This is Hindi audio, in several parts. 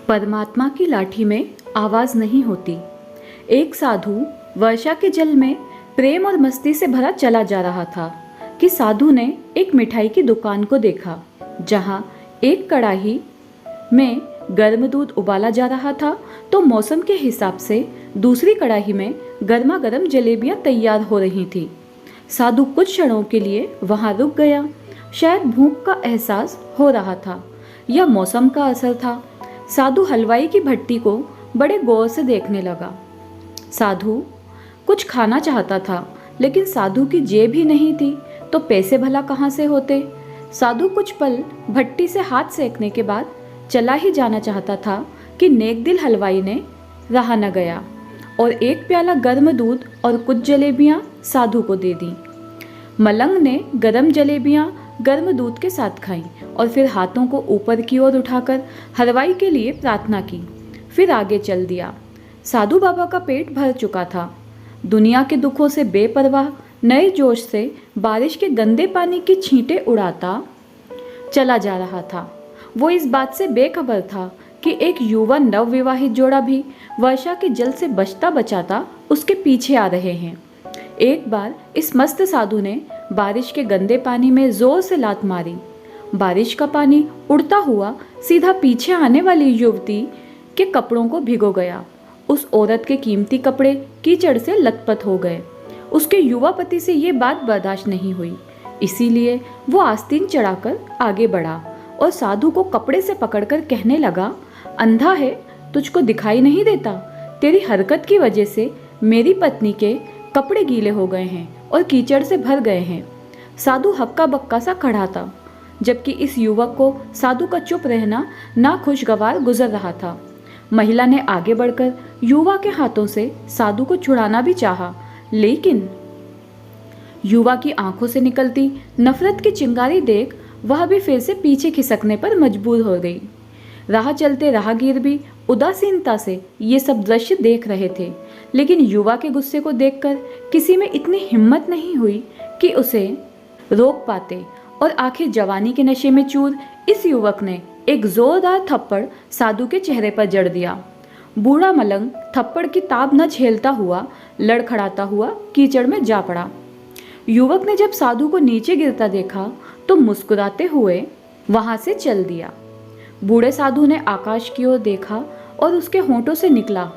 परमात्मा की लाठी में आवाज नहीं होती। एक साधु वर्षा के जल में प्रेम और मस्ती से भरा चला जा रहा था कि साधु ने एक मिठाई की दुकान को देखा, जहां एक कढ़ाई में गर्म दूध उबाला जा रहा था तो मौसम के हिसाब से दूसरी कढ़ाई में गर्मा गर्म जलेबियां तैयार हो रही थी। साधु कुछ क्षणों के लिए वहां रुक गया। शायद भूख का एहसास हो रहा था या मौसम का असर था। साधु हलवाई की भट्टी को बड़े गौर से देखने लगा। साधु कुछ खाना चाहता था, लेकिन साधु की जेब ही नहीं थी तो पैसे भला कहाँ से होते। साधु कुछ पल भट्टी से हाथ सेकने के बाद चला ही जाना चाहता था कि नेकदिल हलवाई ने रहा न गया और एक प्याला गर्म दूध और कुछ जलेबियां साधु को दे दी। मलंग ने गर्म जलेबियां गर्म दूध के साथ खाई और फिर हाथों को ऊपर की ओर उठाकर हलवाई के लिए प्रार्थना की, फिर आगे चल दिया। साधु बाबा का पेट भर चुका था। दुनिया के दुखों से बेपरवाह नए जोश से बारिश के गंदे पानी की छींटें उड़ाता चला जा रहा था। वो इस बात से बेखबर था कि एक युवा नवविवाहित जोड़ा भी वर्षा के जल से बचता बचाता उसके पीछे आ रहे हैं। एक बार इस मस्त साधु ने बारिश के गंदे पानी में जोर से लात मारी। बारिश का पानी उड़ता हुआ सीधा पीछे आने वाली युवती के कपड़ों को भिगो गया। उस औरत के कीमती कपड़े कीचड़ से लथपथ हो गए। उसके युवा पति से ये बात बर्दाश्त नहीं हुई, इसीलिए वो आस्तीन चढ़ाकर आगे बढ़ा और साधु को कपड़े से पकड़कर कहने लगा, अंधा है, तुझको दिखाई नहीं देता? तेरी हरकत की वजह से मेरी पत्नी के कपड़े गीले हो गए हैं और कीचड़ से भर गए हैं। साधु हक्का बक्का सा खड़ा था, जबकि इस युवक को साधु का चुप रहना नाखुशगवार गुजर रहा था। महिला ने आगे बढ़कर युवा के हाथों से साधु को छुड़ाना भी चाहा, लेकिन युवा की आंखों से निकलती नफरत की चिंगारी देख वह भी फिर से पीछे खिसकने पर मजबूर हो गई। राह चलते राहगीर भी उदासीनता से ये सब दृश्य देख रहे थे, लेकिन युवा के गुस्से को देखकर किसी में इतनी हिम्मत नहीं हुई कि उसे रोक पाते और आखिर जवानी के नशे में चूर इस युवक ने एक जोरदार थप्पड़ साधु के चेहरे पर जड़ दिया। बूढ़ा मलंग थप्पड़ की ताब न झेलता हुआ लड़खड़ाता हुआ कीचड़ में जा पड़ा। युवक ने जब साधु को नीचे गिरता देखा तो मुस्कुराते हुए वहां से चल दिया। बूढ़े साधु ने आकाश की ओर देखा और उसके होंठों से निकला,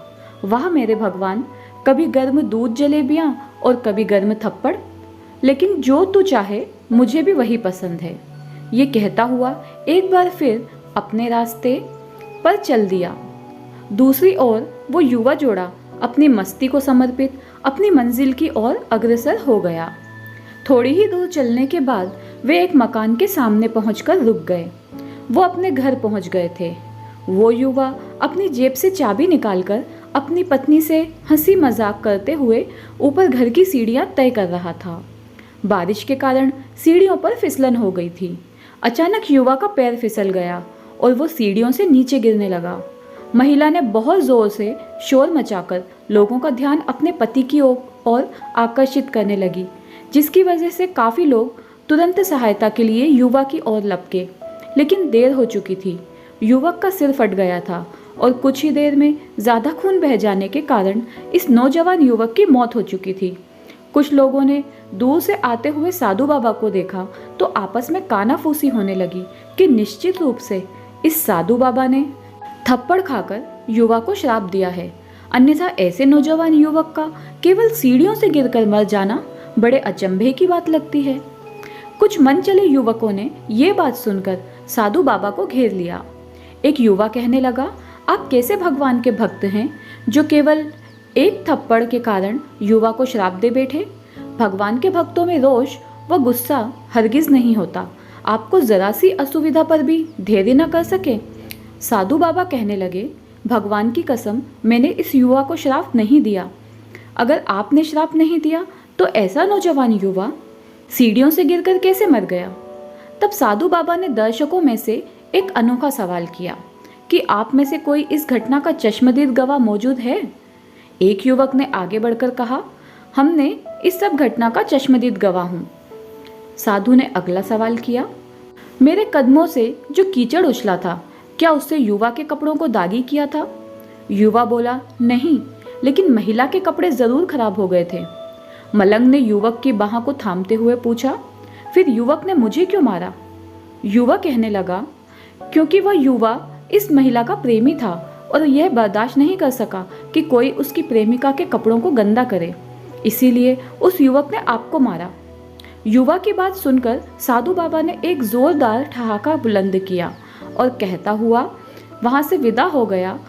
वाह मेरे भगवान, कभी गर्म दूध जलेबियां और कभी गर्म थप्पड़, लेकिन जो तू चाहे मुझे भी वही पसंद है। ये कहता हुआ एक बार फिर अपने रास्ते पर चल दिया। दूसरी ओर वो युवा जोड़ा अपनी मस्ती को समर्पित अपनी मंजिल की ओर अग्रसर हो गया। थोड़ी ही दूर चलने के बाद वे एक मकान के सामने पहुंचकर रुक गए। वो अपने घर पहुंच गए थे। वो युवा अपनी जेब से चाबी निकालकर अपनी पत्नी से हंसी मजाक करते हुए ऊपर घर की सीढ़ियां तय कर रहा था। बारिश के कारण सीढ़ियों पर फिसलन हो गई थी। अचानक युवा का पैर फिसल गया और वो सीढ़ियों से नीचे गिरने लगा। महिला ने बहुत जोर से शोर मचाकर लोगों का ध्यान अपने पति की ओर आकर्षित करने लगी, जिसकी वजह से काफ़ी लोग तुरंत सहायता के लिए युवा की ओर लपके, लेकिन देर हो चुकी थी। युवक का सिर फट गया था और कुछ ही देर में ज़्यादा खून बह जाने के कारण इस नौजवान युवक की मौत हो चुकी थी। कुछ लोगों ने दूर से आते हुए साधु बाबा को देखा तो आपस में कानाफूसी होने लगी कि निश्चित रूप से इस साधु बाबा ने थप्पड़ खाकर युवा को श्राप दिया है, अन्यथा ऐसे नौजवान युवक का केवल सीढ़ियों से गिरकर मर जाना बड़े अचंभे की बात लगती है। कुछ मन चले युवकों ने ये बात सुनकर साधु बाबा को घेर लिया। एक युवा कहने लगा, आप कैसे भगवान के भक्त हैं जो केवल एक थप्पड़ के कारण युवा को श्राप दे बैठे? भगवान के भक्तों में रोष व गुस्सा हरगिज नहीं होता। आपको जरा सी असुविधा पर भी धैर्य न कर सके? साधु बाबा कहने लगे, भगवान की कसम, मैंने इस युवा को श्राप नहीं दिया। अगर आपने श्राप नहीं दिया तो ऐसा नौजवान युवा सीढ़ियों से गिरकर कैसे मर गया? तब साधु बाबा ने दर्शकों में से एक अनोखा सवाल किया कि आप में से कोई इस घटना का चश्मदीद गवाह मौजूद है? एक युवक ने आगे बढ़कर कहा, हमने इस सब घटना का चश्मदीद गवाह हूँ। साधु ने अगला सवाल किया, मेरे कदमों से जो कीचड़ उछला था, क्या उससे युवा के कपड़ों को दागी किया था? युवा बोला, नहीं, लेकिन महिला के कपड़े जरूर खराब हो गए थे। मलंग ने युवक की बाह को थामते हुए पूछा, फिर युवक ने मुझे क्यों मारा? युवा कहने लगा, क्योंकि वह युवा इस महिला का प्रेमी था और यह बर्दाश्त नहीं कर सका कि कोई उसकी प्रेमिका के कपड़ों को गंदा करे, इसीलिए उस युवक ने आपको मारा। युवा की बात सुनकर साधु बाबा ने एक जोरदार ठहाका बुलंद किया और कहता हुआ वहां से विदा हो गया।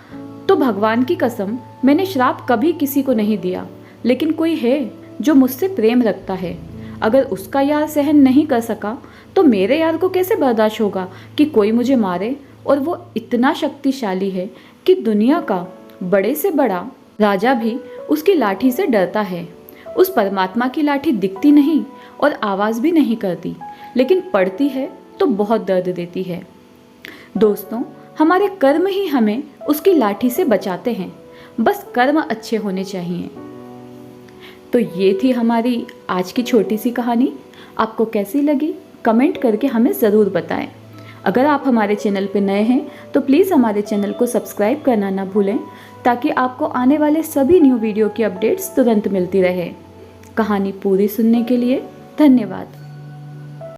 तो भगवान की कसम, मैंने श्राप कभी किसी को नहीं दिया, लेकिन कोई है जो मुझसे प्रेम रखता है। अगर उसका यार सहन नहीं कर सका तो मेरे यार को कैसे बर्दाश्त होगा कि कोई मुझे मारे? और वो इतना शक्तिशाली है कि दुनिया का बड़े से बड़ा राजा भी उसकी लाठी से डरता है। उस परमात्मा की लाठी दिखती नहीं और आवाज़ भी नहीं करती, लेकिन पड़ती है तो बहुत दर्द देती है। दोस्तों, हमारे कर्म ही हमें उसकी लाठी से बचाते हैं, बस कर्म अच्छे होने चाहिए। तो ये थी हमारी आज की छोटी सी कहानी। आपको कैसी लगी कमेंट करके हमें ज़रूर बताएं। अगर आप हमारे चैनल पर नए हैं तो प्लीज़ हमारे चैनल को सब्सक्राइब करना ना भूलें, ताकि आपको आने वाले सभी न्यू वीडियो की अपडेट्स तुरंत मिलती रहे। कहानी पूरी सुनने के लिए धन्यवाद।